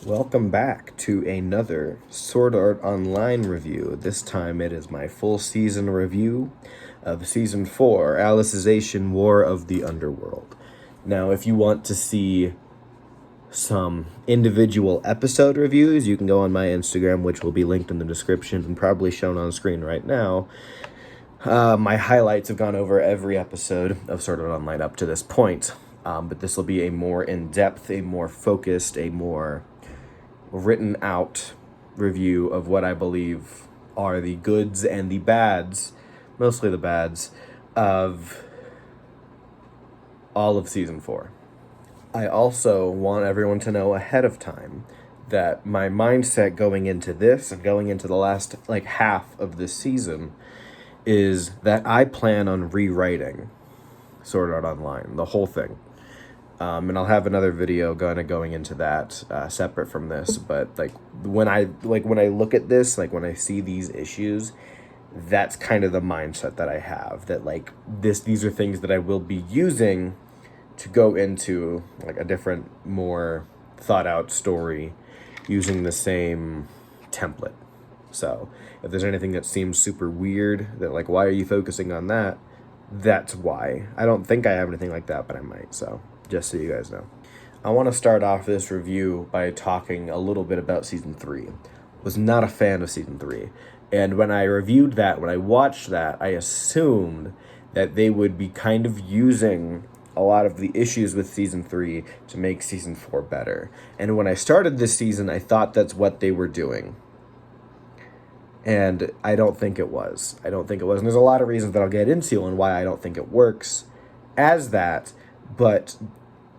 Welcome back to another Sword Art Online review. This time it is my full season review of Season 4, Alicization War of the Underworld. Now, if you want to see some individual episode reviews, you can go on my Instagram, which will be linked in the description and probably shown on screen right now. My highlights have gone over every episode of Sword Art Online up to this point, but this will be a more in-depth, a more focused, a more written out review of what I believe are the goods and the bads, mostly the bads, of all of Season 4. I also want everyone to know ahead of time that my mindset going into this and going into the last half of this season is that I plan on rewriting Sword Art Online, the whole thing. And I'll have another video going into that separate from this. But when I look at this, when I see these issues, that's kind of the mindset that I have. That these are things that I will be using to go into a different, more thought out story using the same template. So if there's anything that seems super weird, that why are you focusing on that? That's why. I don't think I have anything like that, but I might. So just so you guys know. I want to start off this review by talking a little bit about Season 3. Was not a fan of Season 3. And when I reviewed that, when I watched that, I assumed that they would be kind of using a lot of the issues with Season 3 to make Season 4 better. And when I started this season, I thought that's what they were doing. And I don't think it was. And there's a lot of reasons that I'll get into on why I don't think it works as that. But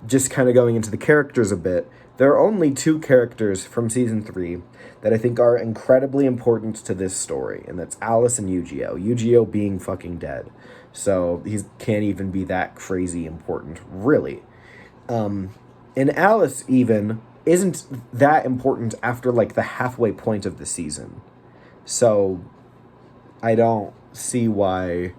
just kind of going into the characters a bit, there are only two characters from Season 3 that I think are incredibly important to this story, and that's Alice and Yu-Gi-Oh! Yu-Gi-Oh! Being fucking dead. So he can't even be that crazy important, really. And Alice even isn't that important after the halfway point of the season. So I don't see why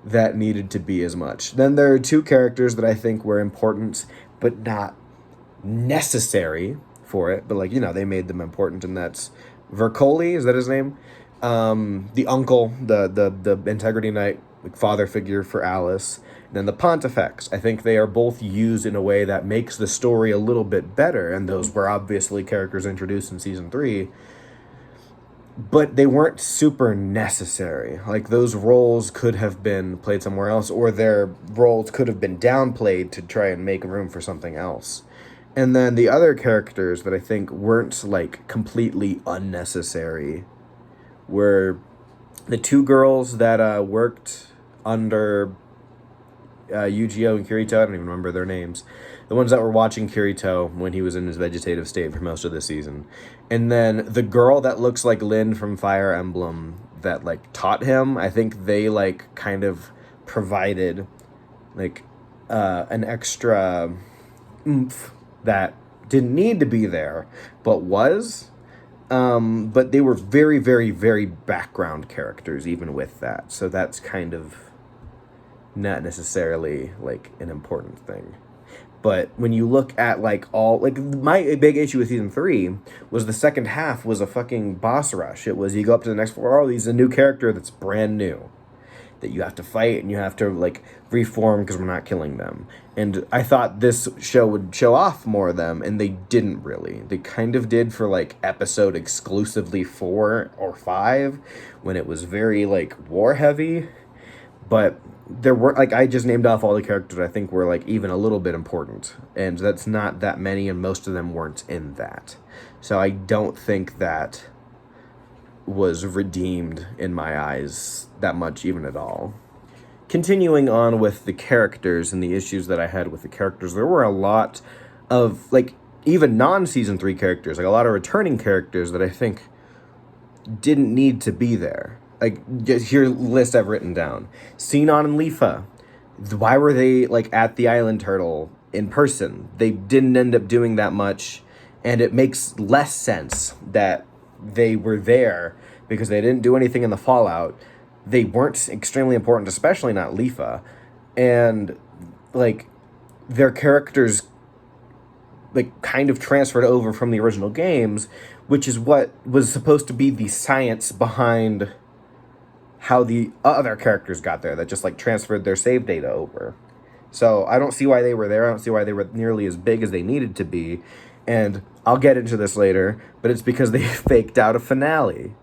that needed to be as much. Then there are two characters that I think were important, but not necessary for it. But they made them important, and that's Vercoli, is that his name? The uncle, the Integrity Knight, father figure for Alice. And then the Pontifex. I think they are both used in a way that makes the story a little bit better, and those were obviously characters introduced in Season 3. But they weren't super necessary. Those roles could have been played somewhere else, or their roles could have been downplayed to try and make room for something else. And then the other characters that I think weren't completely unnecessary were the two girls that worked under Yu-Gi-Oh! And Kirito. I don't even remember their names. The ones that were watching Kirito when he was in his vegetative state for most of the season. And then the girl that looks like Lynn from Fire Emblem that taught him, I think they kind of provided an extra oomph that didn't need to be there, but was. But they were very, very, very background characters even with that. So that's kind of not necessarily an important thing. But when you look at my big issue with Season 3 was the second half was a fucking boss rush. It was, you go up to the next floor, oh, he's a new character that's brand new that you have to fight, and you have to reform because we're not killing them. And I thought this show would show off more of them, and they didn't really. They kind of did for episode exclusively 4 or 5 when it was very war heavy. But there were I just named off all the characters I think were even a little bit important, and that's not that many, and most of them weren't in that. So I don't think that was redeemed in my eyes that much, even at all. Continuing on with the characters and the issues that I had with the characters, there were a lot of even non-Season 3 characters, a lot of returning characters that I think didn't need to be there. Just here, list I've written down. Sinon and Lifa. Why were they, at the Island Turtle in person? They didn't end up doing that much, and it makes less sense that they were there because they didn't do anything in the Fallout. They weren't extremely important, especially not Lifa. And, their characters like kind of transferred over from the original games, which is what was supposed to be the science behind how the other characters got there, that just like transferred their save data over. So I don't see why they were there. I don't see why they were nearly as big as they needed to be. And I'll get into this later, but it's because they faked out a finale.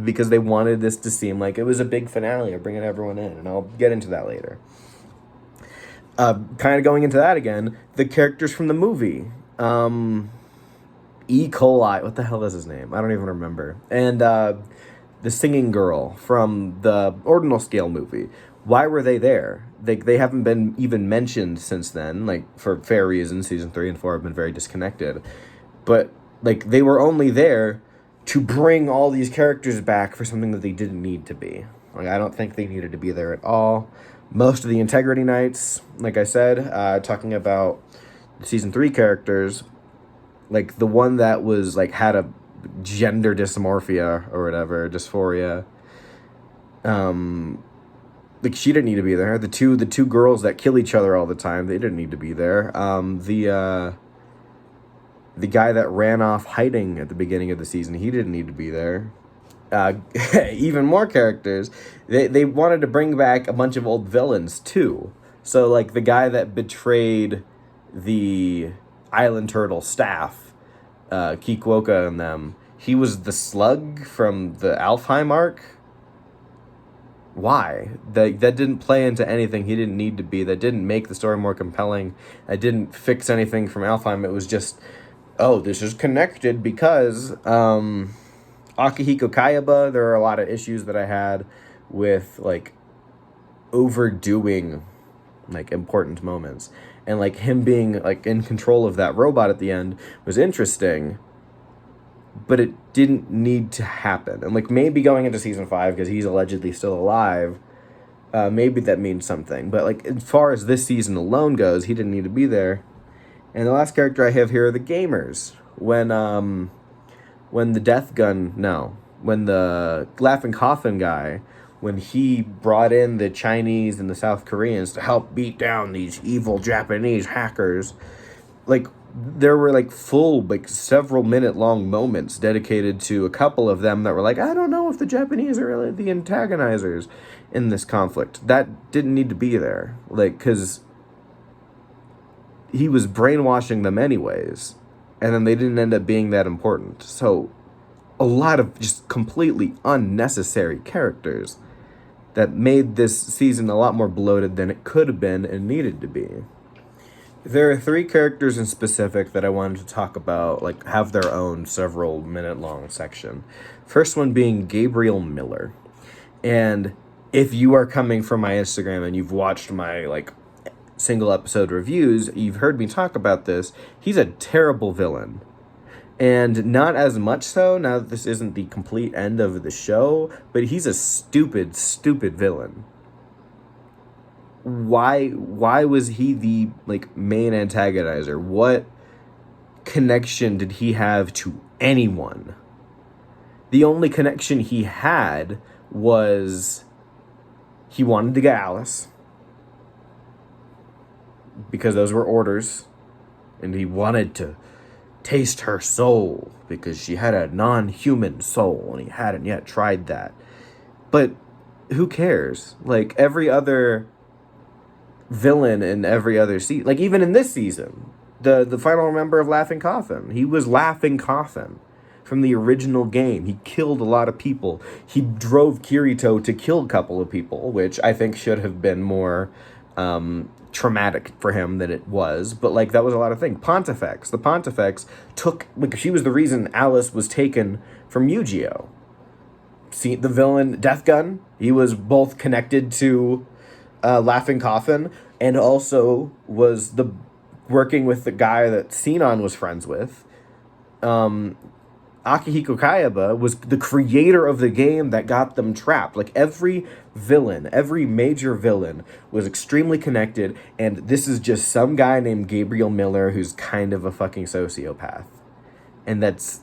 Because they wanted this to seem like it was a big finale of bringing everyone in. And I'll get into that later. Kind of going into that again, the characters from the movie. E. coli, what the hell is his name? I don't even remember. And the singing girl from the Ordinal Scale movie. Why were they there? They haven't been even mentioned since then, like, for fair reasons. Season 3 and 4 have been very disconnected. But, like, they were only there to bring all these characters back for something that they didn't need to be. Like, I don't think they needed to be there at all. Most of the Integrity Knights, like I said, talking about Season 3 characters, like, the one that was, like, had a gender dysmorphia or whatever, dysphoria, like, she didn't need to be there. The two girls that kill each other all the time, they didn't need to be there. The guy that ran off hiding at the beginning of the season, he didn't need to be there. Even more characters. They wanted to bring back a bunch of old villains too. So, like, the guy that betrayed the Island Turtle staff, Kikuoka and them, he was the Slug from the Alfheim arc. Why? That didn't play into anything. He didn't need to be. That didn't make the story more compelling. That didn't fix anything from Alfheim. It was just, oh, this is connected because Akihiko Kayaba, there are a lot of issues that I had with, like, overdoing, like, important moments. And, like, him being, like, in control of that robot at the end was interesting, but it didn't need to happen. And, like, maybe going into season 5, because he's allegedly still alive, maybe that means something. But, like, as far as this season alone goes, he didn't need to be there. And the last character I have here are the gamers. When the when the Laughing Coffin guy, when he brought in the Chinese and the South Koreans to help beat down these evil Japanese hackers, like, there were, like, full, like, several minute long moments dedicated to a couple of them that were like, I don't know if the Japanese are really the antagonizers in this conflict. That didn't need to be there. Like, because he was brainwashing them anyways, and then they didn't end up being that important. So, a lot of just completely unnecessary characters that made this season a lot more bloated than it could have been and needed to be. There are 3 characters in specific that I wanted to talk about, like, have their own several minute long section. First one being Gabriel Miller. And if you are coming from my Instagram and you've watched my, like, single episode reviews, you've heard me talk about this. He's a terrible villain. And not as much so, now that this isn't the complete end of the show, but he's a stupid villain. Why was he the, like, main antagonizer? What connection did he have to anyone? The only connection he had was he wanted to get Alice, because those were orders, and he wanted to taste her soul because she had a non-human soul and he hadn't yet tried that. But who cares? Like, every other villain in every other season, like, even in this season, the final member of Laughing Coffin, he was Laughing Coffin from the original game. He killed a lot of people. He drove Kirito to kill a couple of people, which I think should have been more traumatic for him than it was, but, like, that was a lot of things. The Pontifex took, like, she was the reason Alice was taken from Yu-Gi-Oh. See, the villain Death Gun, he was both connected to Laughing Coffin and also was working with the guy that Sinon was friends with. Akihiko Kayaba was the creator of the game that got them trapped. Like, every major villain was extremely connected, and this is just some guy named Gabriel Miller who's kind of a fucking sociopath. And that's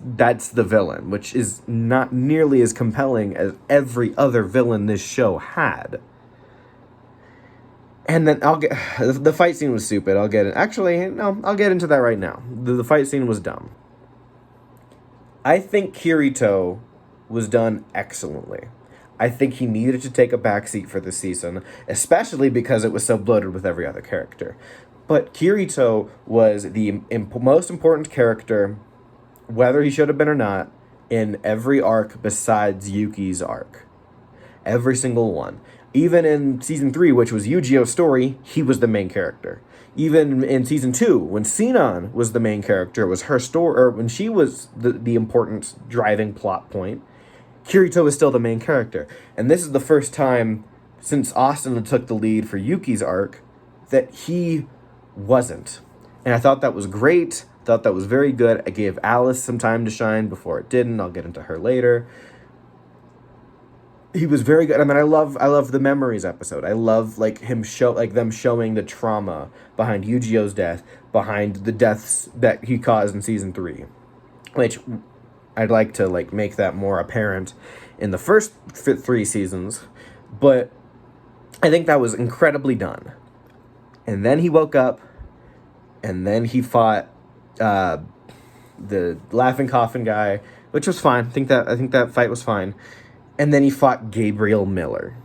the villain, which is not nearly as compelling as every other villain this show had. And then I'll get the fight scene was stupid. I'll get it. Actually, no, I'll get into that right now. The fight scene was dumb. I think Kirito was done excellently. I think he needed to take a backseat for the season, especially because it was so bloated with every other character. But Kirito was the most important character, whether he should have been or not, in every arc besides Yuki's arc. Every single one. Even in season 3, which was Yu-Gi-Oh's story, he was the main character. Even in season 2, when Sinon was the main character, it was her story, or when she was the important driving plot point, Kirito is still the main character. And this is the first time since Austin took the lead for Yuki's arc that he wasn't. And I thought that was great. Thought that was very good. I gave Alice some time to shine before it didn't. I'll get into her later. He was very good. I mean, I love the memories episode. I love like them showing the trauma behind Yu-Gi-Oh's death, behind the deaths that he caused in season 3, which I'd like to like make that more apparent in the first 3 seasons, but I think that was incredibly done. And then he woke up, and then he fought the Laughing Coffin guy, which was fine. I think that fight was fine. And then he fought Gabriel Miller.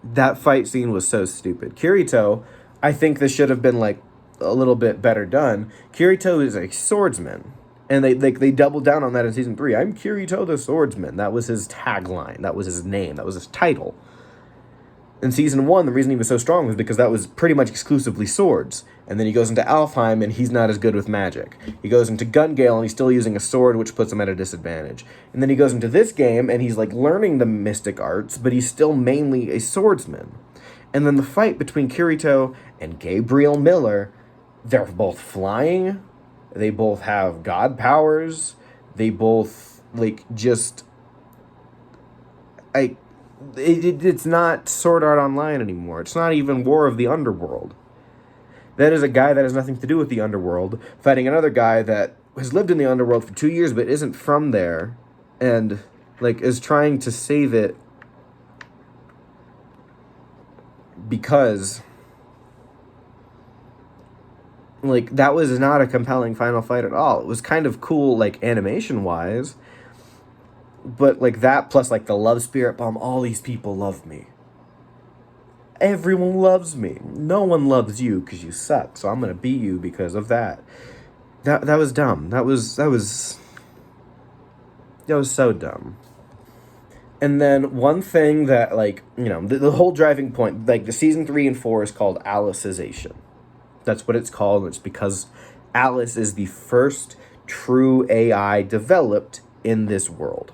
That fight scene was so stupid. Kirito, I think this should have been like a little bit better done. Kirito is a swordsman. And they doubled down on that in season 3. I'm Kirito the swordsman. That was his tagline. That was his name. That was his title. In season 1, the reason he was so strong was because that was pretty much exclusively swords. And then he goes into Alfheim, and he's not as good with magic. He goes into Gungale, and he's still using a sword, which puts him at a disadvantage. And then he goes into this game, and he's like learning the mystic arts, but he's still mainly a swordsman. And then the fight between Kirito and Gabriel Miller, they're both flying. They both have god powers. They both, like, just... It's not Sword Art Online anymore. It's not even War of the Underworld. That is a guy that has nothing to do with the underworld fighting another guy that has lived in the underworld for 2 years but isn't from there and, like, is trying to save it because, like, that was not a compelling final fight at all. It was kind of cool, like, animation-wise, but, like, that plus, like, the love spirit bomb, all these people love me. Everyone loves me. No one loves you because you suck, so I'm going to beat you because of that. That was dumb. That was so dumb. And then one thing that, like, you know, the whole driving point, like, the season 3 and 4 is called Alicization. That's what it's called. It's because Alice is the first true AI developed in this world.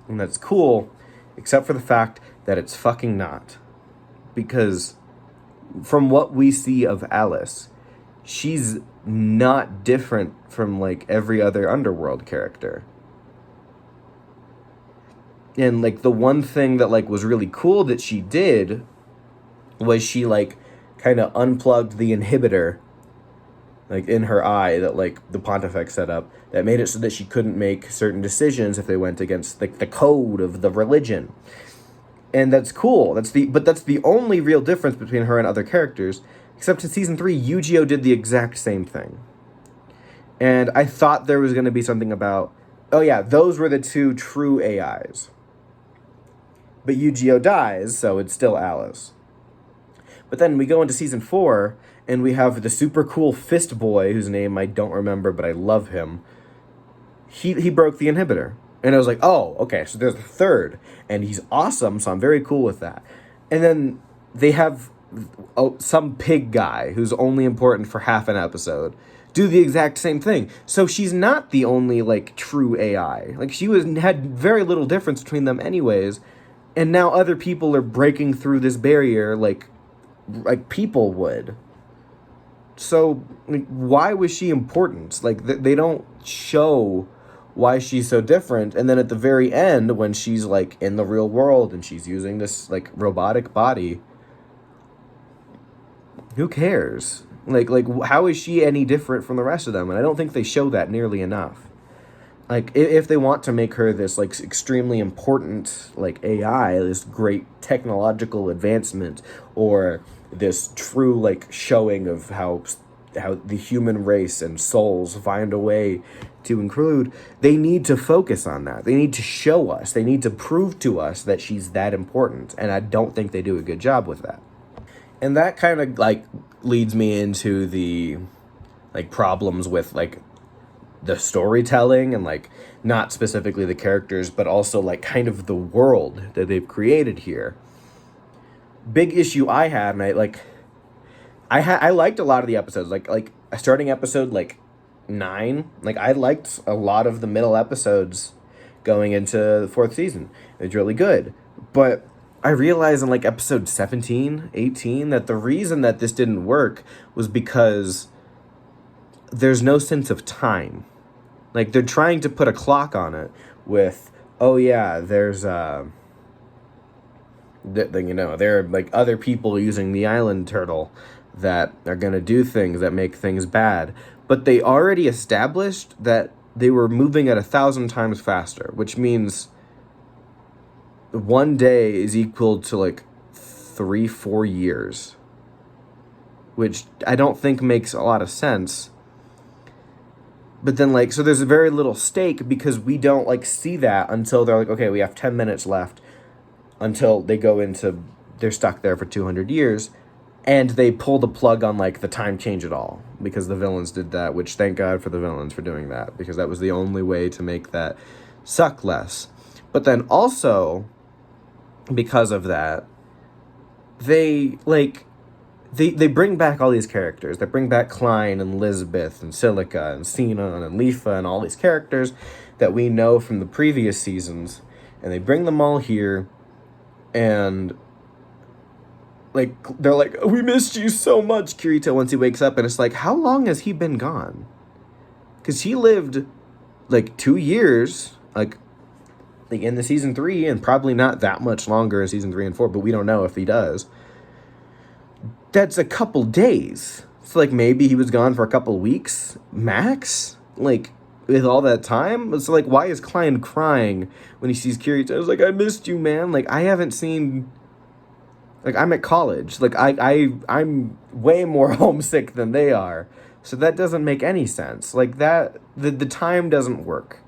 And that's cool, except for the fact that it's fucking not. Because from what we see of Alice, she's not different from, like, every other Underworld character. And, like, the one thing that, like, was really cool that she did was she, like, kind of unplugged the inhibitor, like, in her eye that, like, the Pontifex set up that made it so that she couldn't make certain decisions if they went against, like, the code of the religion. And that's cool. That's the only real difference between her and other characters. Except in season 3, Yu-Gi-Oh did the exact same thing. And I thought there was going to be something about, oh yeah, those were the 2 true AIs. But Yu-Gi-Oh dies, so it's still Alice. But then we go into season 4, and we have the super cool Fist Boy, whose name I don't remember, but I love him. He broke the inhibitor. And I was like, oh, okay, so there's a third. And he's awesome, so I'm very cool with that. And then they have some pig guy who's only important for half an episode do the exact same thing. So she's not the only, like, true AI. Like, had very little difference between them anyways. And now other people are breaking through this barrier like people would. So, like, why was she important? Like, they don't show why she's so different. And then at the very end, when she's, like, in the real world and she's using this, like, robotic body, who cares? Like, how is she any different from the rest of them? And I don't think they show that nearly enough. Like, if they want to make her this, like, extremely important, like, AI, this great technological advancement, or this true like showing of how the human race and souls find a way to include, they need to focus on that. They need to show us. They need to prove to us that she's that important. And I don't think they do a good job with that. And that kind of like leads me into the like problems with like the storytelling and like not specifically the characters, but also like kind of the world that they've created here. Big issue I had, and I liked a lot of the episodes. Like starting episode like 9, like I liked a lot of the middle episodes going into the 4th season. It was really good. But I realized in like episode 17, 18 that the reason that this didn't work was because there's no sense of time. Like they're trying to put a clock on it with, oh yeah, there's there are like other people using the island turtle that are going to do things that make things bad. But they already established that they were moving at 1,000 times faster, which means one day is equal to like 3-4 years, which I don't think makes a lot of sense. But then like, so there's very little stake because we don't like see that until they're like, okay, we have 10 minutes left until they go into, they're stuck there for 200 years. And they pull the plug on, like, the time change at all. Because the villains did that, which thank God for the villains for doing that. Because that was the only way to make that suck less. But then also, because of that, they bring back all these characters. They bring back Klein and Lisbeth and Silica and Sinon and Lifa and all these characters that we know from the previous seasons. And they bring them all here. And like, they're like, oh, we missed you so much, Kirito, once he wakes up. And it's like, how long has he been gone? Because he lived, like, 2 years, like in the season 3, and probably not that much longer in season 3 and 4, but we don't know if he does. That's a couple days. So, like, maybe he was gone for a couple weeks, max? Like, with all that time? So, like, why is Klein crying when he sees Kirito? I was like, I missed you, man. Like, I haven't seen... Like, I'm at college. Like, I'm way more homesick than they are. So that doesn't make any sense. Like, that, the time doesn't work.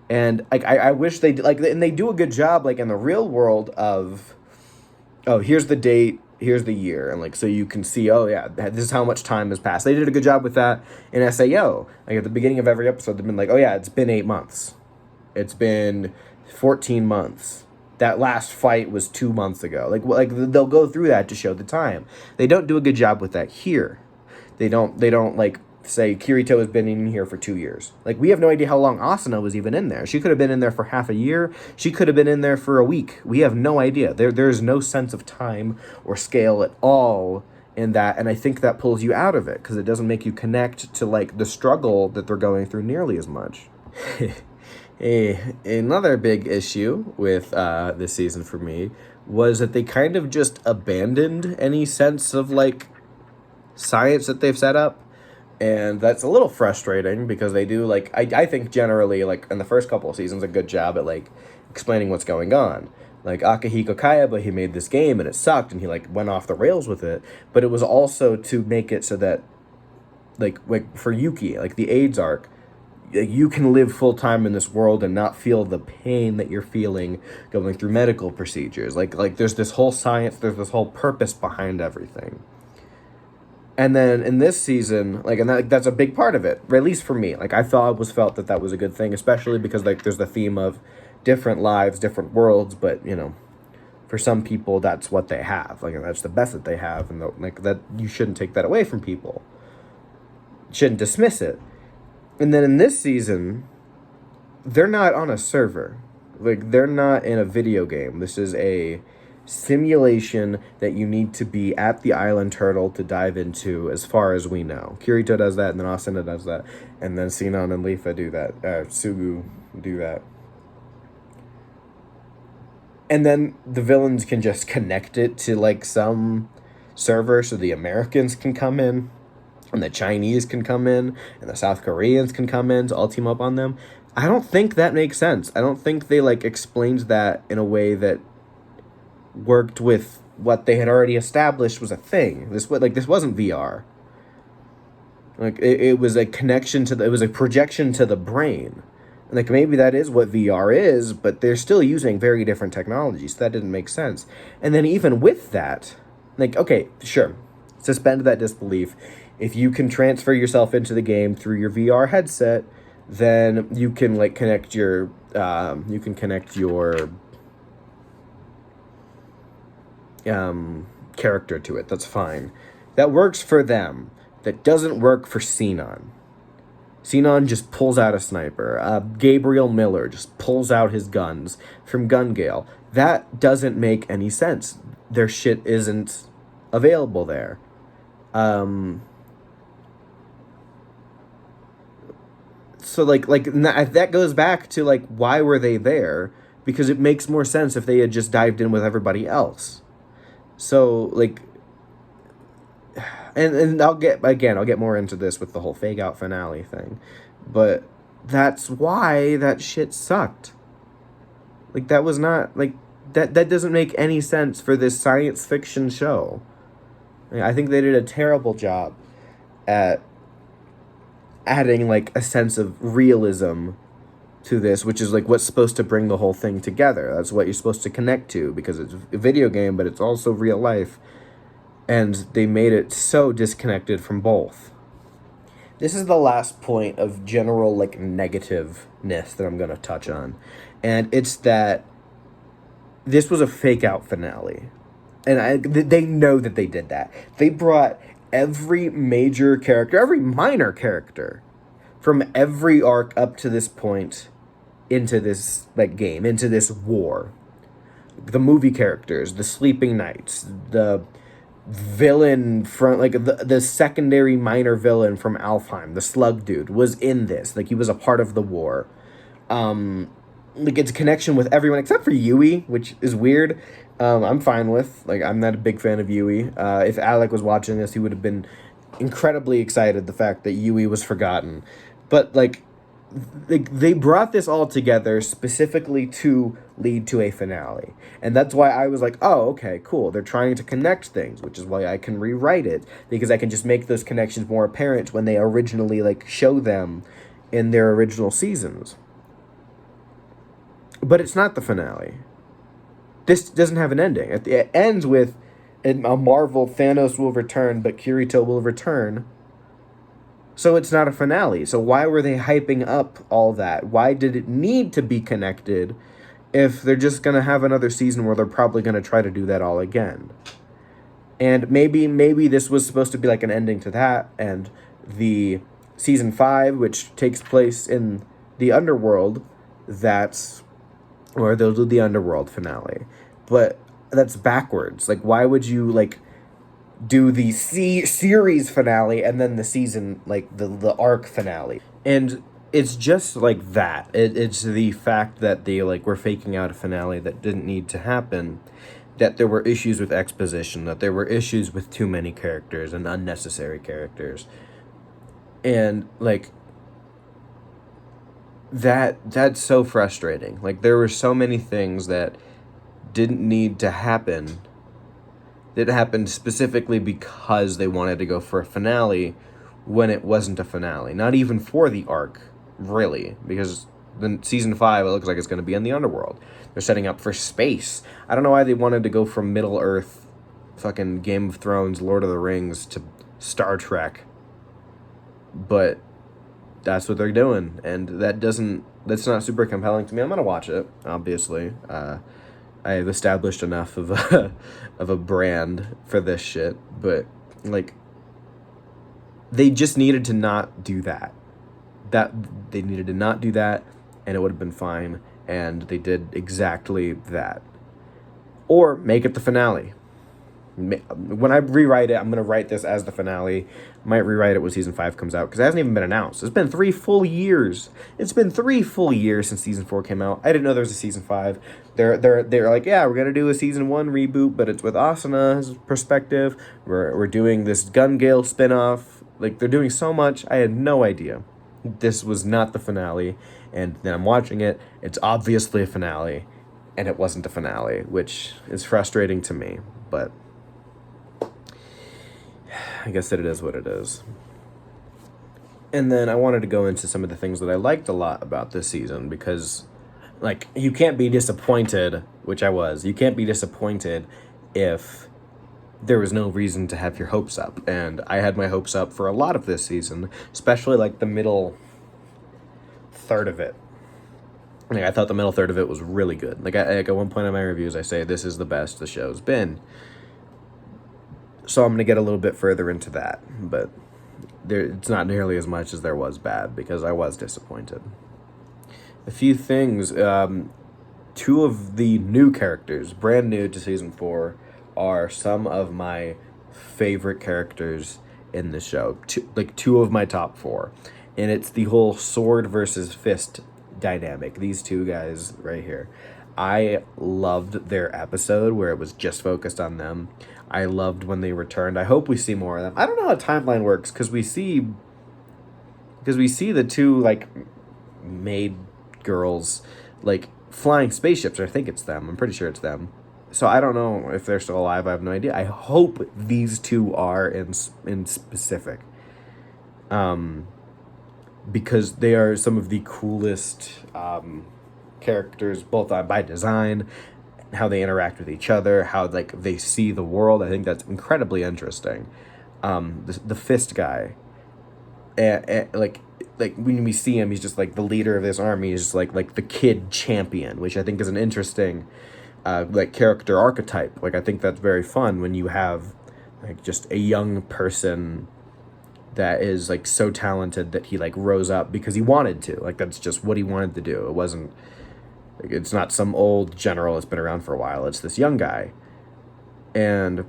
And, like, I wish they, like, and they do a good job, like, in the real world of, oh, here's the date, here's the year. And, like, so you can see, oh, yeah, this is how much time has passed. They did a good job with that in SAO. Like, at the beginning of every episode, they've been like, oh, yeah, it's been 8 months. It's been 14 months. That last fight was 2 months ago. Like they'll go through that to show the time. They don't do a good job with that here. They don't like say Kirito has been in here for 2 years. Like, we have no idea how long Asuna was even in there. She could have been in there for half a year. She could have been in there for a week. We have no idea. There's no sense of time or scale at all in that, and I think that pulls you out of it because it doesn't make you connect to like the struggle that they're going through nearly as much. Another big issue with this season for me was that they kind of just abandoned any sense of like science that they've set up, and that's a little frustrating because they do like I think generally like in the first couple of seasons a good job at like explaining what's going on. Like Akihiko Kayaba, he made this game and it sucked and he like went off the rails with it, but it was also to make it so that like for Yuki, like the AIDS arc, you can live full-time in this world and not feel the pain that you're feeling going through medical procedures. Like there's this whole science, there's this whole purpose behind everything. And then in this season, like, and that's a big part of it, or at least for me. Like, I felt that was a good thing, especially because like there's the theme of different lives, different worlds, but you know, for some people that's what they have. Like, that's the best that they have, and like that you shouldn't take that away from people. You shouldn't dismiss it. And then in this season, they're not on a server. Like, they're not in a video game. This is a simulation that you need to be at the Island Turtle to dive into, as far as we know. Kirito does that, and then Asuna does that, and then Sinon and Lifa do that. Sugu do that. And then the villains can just connect it to, like, some server so the Americans can come in. And the Chinese can come in, and the South Koreans can come in to all team up on them. I don't think that makes sense. I don't think they, like, explained that in a way that worked with what they had already established was a thing. This wasn't VR. Like it was a connection to it was a projection to the brain. Like maybe that is what VR is, but they're still using very different technologies. So that didn't make sense. And then even with that, like, okay, sure, suspend that disbelief. If you can transfer yourself into the game through your VR headset, then you can like connect your character to it. That's fine. That works for them. That doesn't work for Xenon. Xenon just pulls out a sniper. Gabriel Miller just pulls out his guns from Gun Gale. That doesn't make any sense. Their shit isn't available there. So that goes back to like, why were they there? Because it makes more sense if they had just dived in with everybody else. So like, and I'll get more into this with the whole fake out finale thing, but that's why that shit sucked. Like that was not like that doesn't make any sense for this science fiction show. I think they did a terrible job at adding like a sense of realism to this, which is like what's supposed to bring the whole thing together. That's what you're supposed to connect to, because it's a video game, but it's also real life. And they made it so disconnected from both. This is the last point of general like negativeness that I'm going to touch on. And it's that this was a fake out finale. And they know that they did that. They brought every major character, every minor character from every arc up to this point into this like game, into this war. The movie characters, the Sleeping Knights, the villain from like the secondary minor villain from Alfheim, the slug dude, was in this. Like he was a part of the war. Like its connection with everyone except for Yui, which is weird. I'm fine with. Like I'm not a big fan of Yui. If Alec was watching this, he would have been incredibly excited the fact that Yui was forgotten. But like they brought this all together specifically to lead to a finale. And that's why I was like, oh, okay, cool. They're trying to connect things, which is why I can rewrite it, because I can just make those connections more apparent when they originally like show them in their original seasons. But it's not the finale. This doesn't have an ending. It ends with a Marvel Thanos will return, but Kirito will return. So it's not a finale. So why were they hyping up all that? Why did it need to be connected if they're just going to have another season where they're probably going to try to do that all again? And maybe this was supposed to be like an ending to that, and the season 5, which takes place in the underworld, or they'll do the underworld finale. But that's backwards. Like, why would you like do the series finale and then the season, like the arc finale? And it's just like that. It's the fact that they like were faking out a finale that didn't need to happen, that there were issues with exposition, that there were issues with too many characters and unnecessary characters. And like that's so frustrating. Like there were so many things that didn't need to happen, that happened specifically because they wanted to go for a finale when it wasn't a finale. Not even for the arc, really, because then season 5, it looks like it's going to be in the underworld. They're setting up for space. I don't know why they wanted to go from Middle Earth, fucking Game of Thrones, Lord of the Rings, to Star Trek. But that's what they're doing, and that's not super compelling to me. I'm going to watch it, obviously. I've established enough of a brand for this shit, but like they just needed to not do that. They needed to not do that, and it would have been fine, and they did exactly that. Or make it the finale. When I rewrite it, I'm going to write this as the finale. I might rewrite it when season 5 comes out, because it hasn't even been announced. It's been 3 full years. It's been 3 full years since season 4 came out. I didn't know there was a season 5. They're like, yeah, we're going to do a season 1 reboot, but it's with Asuna's perspective. We're doing this Gun Gale spinoff. Like, they're doing so much. I had no idea. This was not the finale. And then I'm watching it. It's obviously a finale. And it wasn't a finale, which is frustrating to me. but I guess that it is what it is. And then I wanted to go into some of the things that I liked a lot about this season, because, like, you can't be disappointed, which I was. You can't be disappointed if there was no reason to have your hopes up. And I had my hopes up for a lot of this season, especially, like, the middle third of it. Like, I thought the middle third of it was really good. Like, at one point in my reviews, I say this is the best the show's been. So I'm going to get a little bit further into that, but it's not nearly as much as there was bad, because I was disappointed. A few things. Two of the new characters, brand new to season 4, are some of my favorite characters in the show. Two of my top 4. And it's the whole sword versus fist dynamic. These two guys right here. I loved their episode where it was just focused on them. I loved when they returned. I hope we see more of them. I don't know how timeline works, because we see the two, like, maid girls, like, flying spaceships. I think it's them. I'm pretty sure it's them. So I don't know if they're still alive. I have no idea. I hope these two are in specific. Because they are some of the coolest characters, both by design, how they interact with each other, how, like, they see the world. I think that's incredibly interesting. The fist guy, like when we see him, he's just like the leader of this army. He's just like the kid champion, which I think is an interesting like character archetype. Like, I think that's very fun when you have, like, just a young person that is, like, so talented that he, like, rose up because he wanted to. Like, that's just what he wanted to do. It wasn't, like, it's not some old general that's been around for a while. It's this young guy, and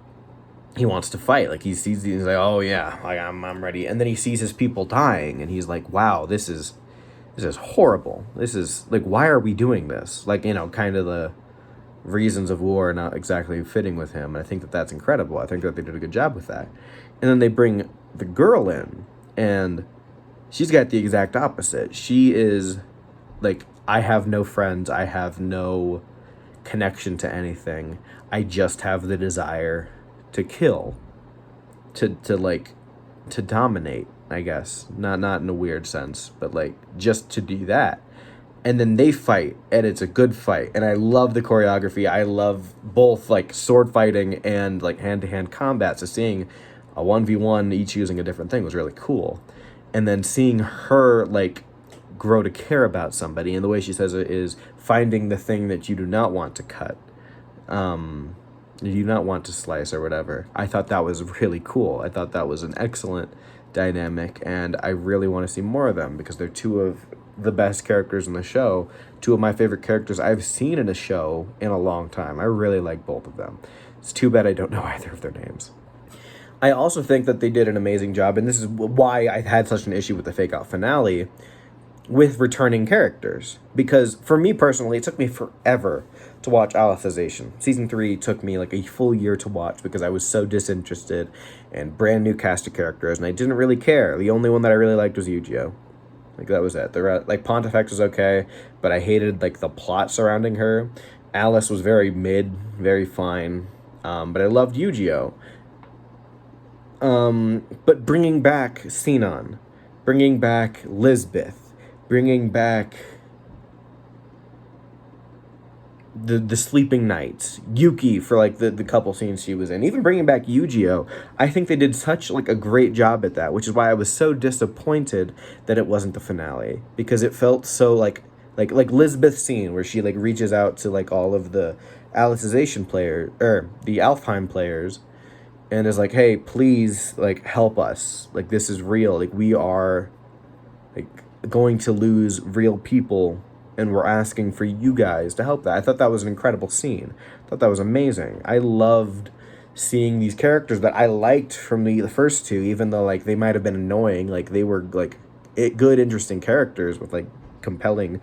he wants to fight. Like, he's like, oh yeah, like, I'm ready. And then he sees his people dying, and he's like, wow, this is horrible. This is, like, why are we doing this? Like, kind of the reasons of war are not exactly fitting with him. And I think that that's incredible. I think that they did a good job with that. And then they bring the girl in, and she's got the exact opposite. She is like, I have no friends. I have no connection to anything. I just have the desire to kill, to dominate, I guess. Not in a weird sense, but, like, just to do that. And then they fight, and it's a good fight. And I love the choreography. I love both, like, sword fighting and, like, hand-to-hand combat. So seeing a 1v1, each using a different thing, was really cool. And then seeing her, like, grow to care about somebody, and the way she says it is finding the thing that you do not want to cut. You do not want to slice or whatever. I thought that was really cool. I thought that was an excellent dynamic, and I really want to see more of them, because they're two of the best characters in the show, two of my favorite characters I've seen in a show in a long time. I really like both of them. It's too bad I don't know either of their names. I also think that they did an amazing job, and this is why I had such an issue with the fake-out finale, with returning characters. Because for me personally, it took me forever to watch Alicization. Season 3 took me, like, a full year to watch, because I was so disinterested and brand new cast of characters, and I didn't really care. The only one that I really liked was Yu-Gi-Oh! Like, that was it. Like, Pontifex was okay, but I hated, like, the plot surrounding her. Alice was very mid, very fine, but I loved Yu-Gi-Oh! But bringing back Sinon, bringing back Lisbeth, bringing back the Sleeping Knights, Yuki for, like, the couple scenes she was in, even bringing back Yu-Gi-Oh! I think they did such, like, a great job at that, which is why I was so disappointed that it wasn't the finale, because it felt so, like Lisbeth's scene where she, like, reaches out to, like, all of the Alicization players, or the Alfheim players, and is like, hey, please, like, help us. Like, this is real. Like, we are, like, going to lose real people, and we're asking for you guys to help that. I thought that was an incredible scene. I thought that was amazing. I loved seeing these characters that I liked from the first two, even though, like, they might have been annoying. Like, they were, like, good, interesting characters with, like, compelling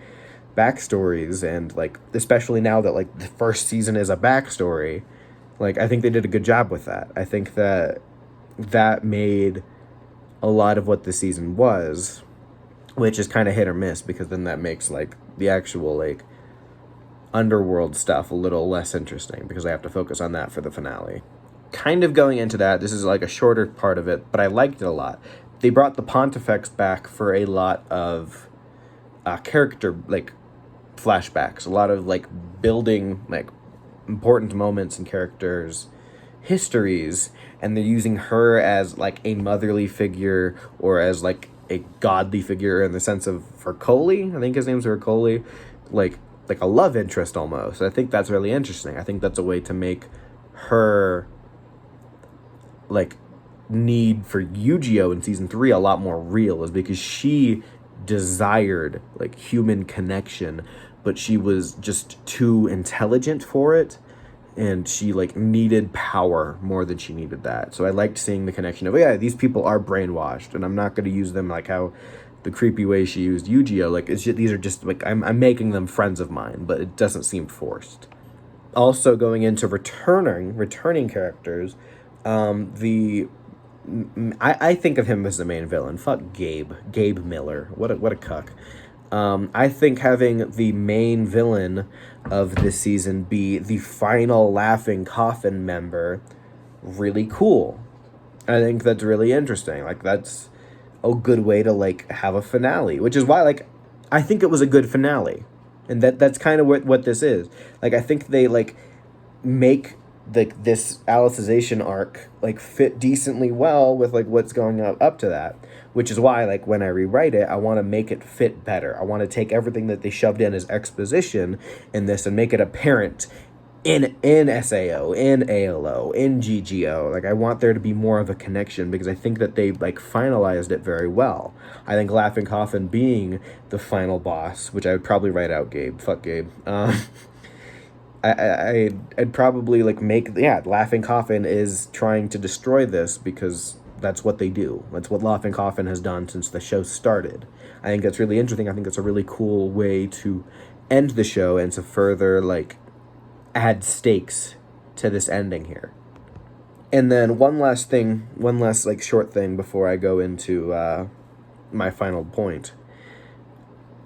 backstories, and, like, especially now that, like, the first season is a backstory, like, I think they did a good job with that. I think that made a lot of what the season was, which is kind of hit or miss, because then that makes, like, the actual, like, underworld stuff a little less interesting because I have to focus on that for the finale. Kind of going into that, this is like a shorter part of it, but I liked it a lot. They brought the Pontifex back for a lot of character, like, flashbacks, a lot of, like, building, like, important moments and characters' histories, and they're using her as, like, a motherly figure or as, like, a godly figure in the sense of Vercoli. I think his name's Vercoli. Like a love interest almost. I think that's really interesting. I think that's a way to make her, like, need for Yu-Gi-Oh in season 3 a lot more real, is because she desired, like, human connection, but she was just too intelligent for it, and she, like, needed power more than she needed that. So I liked seeing the connection of, yeah, these people are brainwashed, and I'm not going to use them like how the creepy way she used Yu-Gi-Oh. Like, it's just, these are just, like, I'm making them friends of mine, but it doesn't seem forced. Also, going into returning characters, I think of him as the main villain. Fuck Gabe Miller. What a cuck. I think having the main villain of this season be the final Laughing Coffin member, really cool. I think that's really interesting. Like, that's a good way to, like, have a finale, which is why, like, I think it was a good finale. And that's kind of what this is. Like, I think they, like, make this Alicization arc, like, fit decently well with, like, what's going up to that, which is why, like, when I rewrite it, I want to make it fit better. I want to take everything that they shoved in as exposition in this and make it apparent in SAO, in ALO, in GGO. Like, I want there to be more of a connection because I think that they, like, finalized it very well. I think Laughing Coffin being the final boss, which I would probably write out Gabe. Fuck Gabe. I'd probably, like, Laughing Coffin is trying to destroy this because that's what they do. That's what Laughing Coffin has done since the show started. I think that's really interesting. I think it's a really cool way to end the show and to further, like, add stakes to this ending here. And then one last, like, short thing before I go into my final point.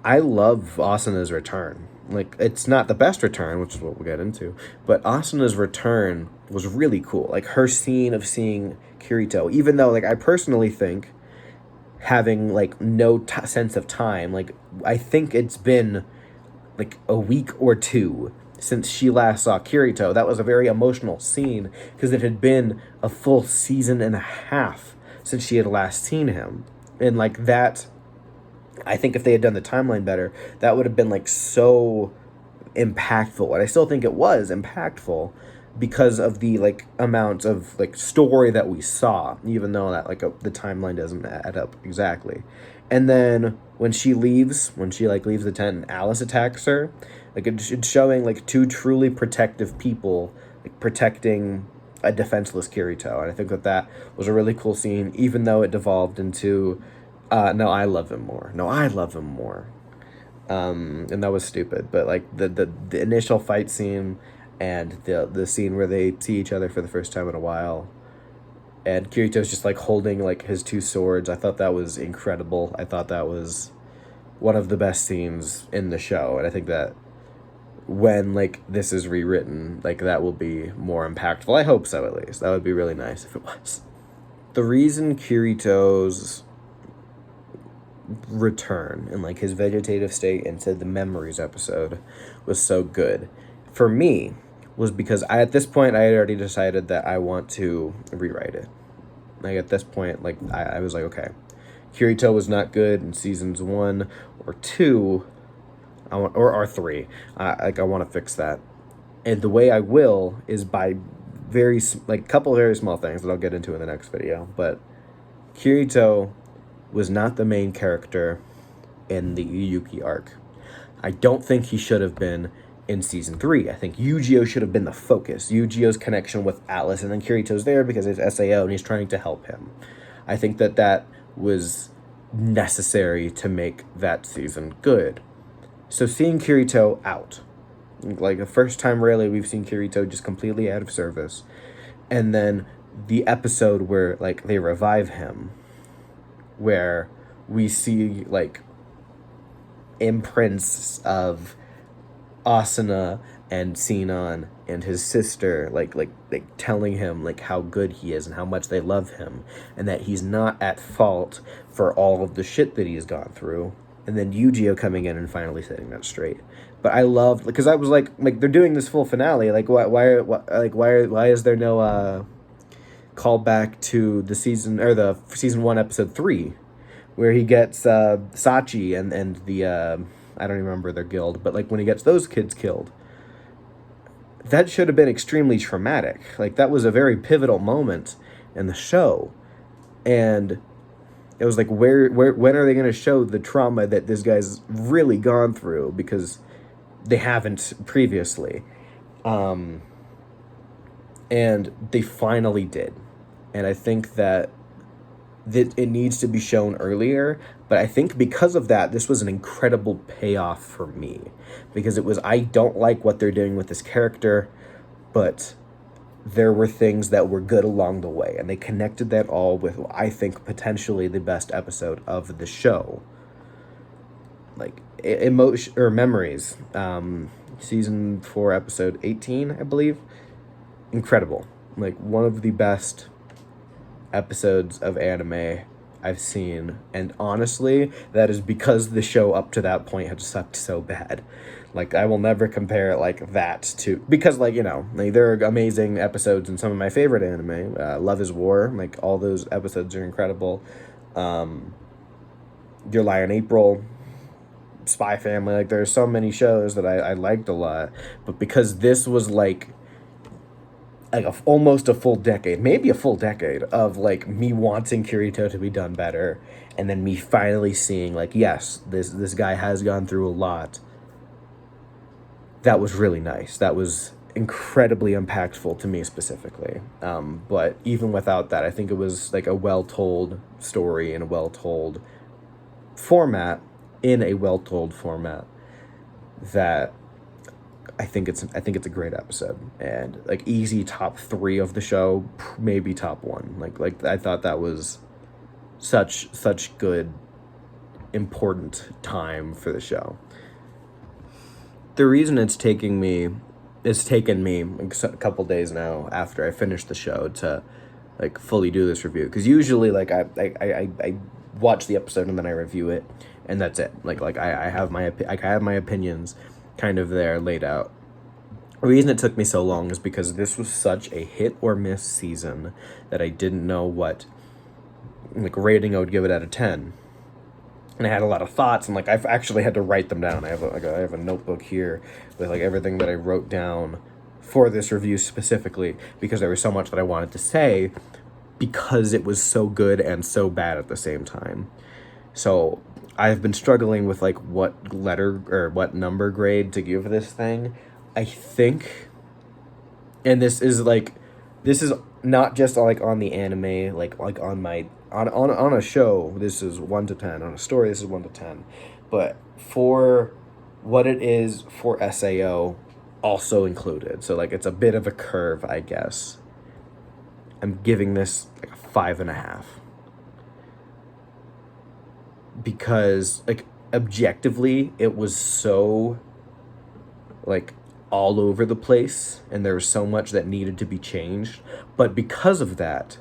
I love Asana's return. Like, it's not the best return, which is what we'll get into, but Asana's return was really cool. Like, her scene of seeing Kirito, even though, like, I personally think having, like, no sense of time, like, I think it's been, like, a week or two since she last saw Kirito. That was a very emotional scene because it had been a full season and a half since she had last seen him. And, like, that, I think if they had done the timeline better, that would have been, like, so impactful. And I still think it was impactful because of the, like, amount of, like, story that we saw, even though that, like, the timeline doesn't add up exactly. And then when she leaves the tent and Alice attacks her, like, it's showing, like, two truly protective people, like, protecting a defenseless Kirito. And I think that was a really cool scene, even though it devolved into, no, I love him more. And that was stupid. But, like, the initial fight scene and the scene where they see each other for the first time in a while, and Kirito's just, like, holding, like, his two swords, I thought that was incredible. I thought that was one of the best scenes in the show. And I think that when, like, this is rewritten, like, that will be more impactful. I hope so, at least. That would be really nice if it was. The reason Kirito's return and, like, his vegetative state into the Memories episode was so good for me was because at this point I had already decided that I want to rewrite it. Like, at this point, like, I was like, okay, Kirito was not good in seasons 1 or 2, or 3. Like, I want to fix that, and the way I will is by couple very small things that I'll get into in the next video. But Kirito was not the main character in the Yuki arc. I don't think he should have been in season 3. I think Yu-Gi-Oh should have been the focus. Yu-Gi-Oh's connection with Alice, and then Kirito's there because it's SAO and he's trying to help him. I think that was necessary to make that season good. So seeing Kirito out, like, the first time really we've seen Kirito just completely out of service, and then the episode where, like, they revive him, where we see, like, imprints of Asuna and Sinon and his sister, like telling him like how good he is and how much they love him, and that he's not at fault for all of the shit that he's gone through. And then Yu-Gi-Oh coming in and finally setting that straight. But I loved, because I was like they're doing this full finale. Like why is there no callback to the season, or the season 1 episode 3, where he gets Sachi and the I don't even remember their guild, but like when he gets those kids killed, that should have been extremely traumatic. Like that was a very pivotal moment in the show, and it was like where when are they going to show the trauma that this guy's really gone through, because they haven't previously, and they finally did, and I think that it needs to be shown earlier. But I think because of that, this was an incredible payoff for me, because it was, I don't like what they're doing with this character, but there were things that were good along the way, and they connected that all with, I think, potentially the best episode of the show. Like emotion or memories, season 4 episode 18, I believe. Incredible. Like one of the best episodes of anime I've seen, and honestly, that is because the show up to that point had sucked so bad. Like I will never compare it like that to, because like, you know, like there are amazing episodes in some of my favorite anime. Love is War, like all those episodes are incredible. Your Lie in April, Spy Family, like there's so many shows that I liked a lot, but because this was like almost a full decade, maybe a full decade of like me wanting Kirito to be done better, and then me finally seeing like, yes, this guy has gone through a lot. That was really nice. That was incredibly impactful to me specifically. But even without that, I think it was like a well-told story in a well-told format, that I think it's a great episode, and like easy top 3 of the show, maybe top 1. Like I thought that was such good, important time for the show. The reason it's taken me like a couple days now after I finished the show to like fully do this review, because usually like I watch the episode and then I review it, and that's it. Like I have my opinions kind of there laid out. The reason it took me so long is because this was such a hit or miss season that I didn't know what like rating I would give it out of 10. And I had a lot of thoughts, and like I've actually had to write them down. I have a notebook here with like everything that I wrote down for this review specifically, because there was so much that I wanted to say, because it was so good and so bad at the same time. So I've been struggling with like what letter or what number grade to give this thing. I think, and this is not just like on the anime, like on my on a show, this is 1 to 10. On a story, this is 1 to 10. But for what it is for SAO, also included, so like it's a bit of a curve, I guess, I'm giving this like a 5.5, because like objectively it was so like all over the place, and there was so much that needed to be changed. But because of that,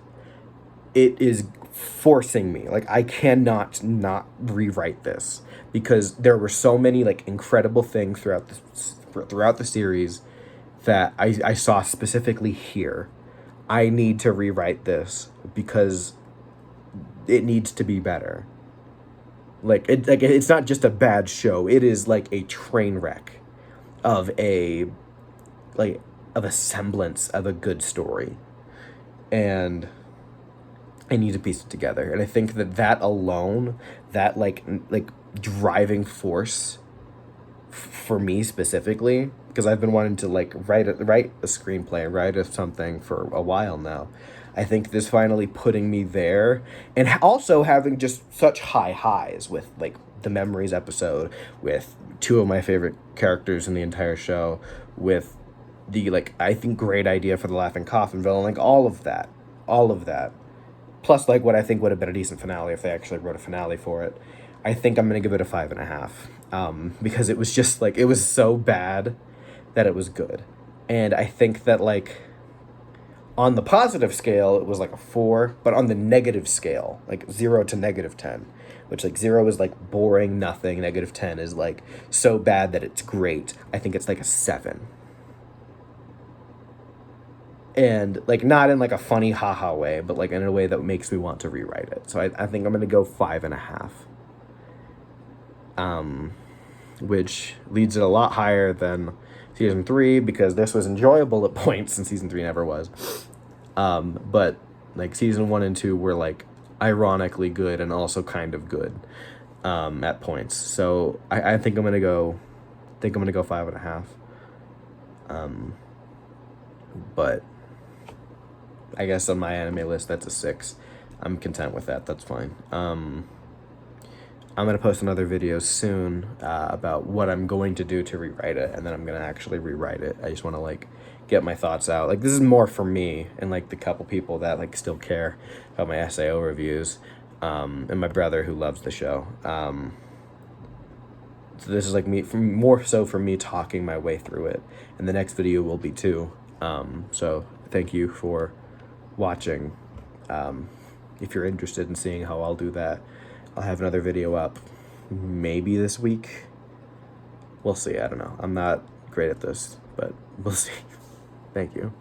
it is forcing me, like I cannot not rewrite this, because there were so many like incredible things throughout the series that I saw specifically here. I need to rewrite this because it needs to be better. Like it's not just a bad show, it is like a train wreck of a semblance of a good story, and I need to piece it together. And I think that alone, that like driving force for me specifically, because I've been wanting to like write a screenplay, write something for a while now. I think this finally putting me there, and also having just such high highs with like the Memories episode, with 2 of my favorite characters in the entire show, with the like I think great idea for the Laughing Coffin villain, like all of that, plus like what I think would have been a decent finale if they actually wrote a finale for it. I think I'm gonna give it a 5.5. because it was just like, it was so bad that it was good. And I think that, like, on the positive scale, it was like a 4, but on the negative scale, like 0 to -10, which, like, 0 is like boring, nothing, -10 is like so bad that it's great. I think it's like a 7. And, like, not in like a funny haha way, but like in a way that makes me want to rewrite it. So I think I'm gonna go 5.5. Which leads it a lot higher than season 3, because this was enjoyable at points and season 3 never was. But like season 1 and 2 were like ironically good and also kind of good at points. So I think I'm gonna go 5.5. But I guess on my anime list that's a 6. I'm content with that. That's fine. I'm going to post another video soon about what I'm going to do to rewrite it, and then I'm going to actually rewrite it. I just want to, like, get my thoughts out. Like, this is more for me and, like, the couple people that, like, still care about my SAO reviews, and my brother who loves the show. So this is, like, more so for me talking my way through it, and the next video will be too. So thank you for watching. If you're interested in seeing how I'll do that, I'll have another video up maybe this week. We'll see. I don't know. I'm not great at this, but we'll see. Thank you.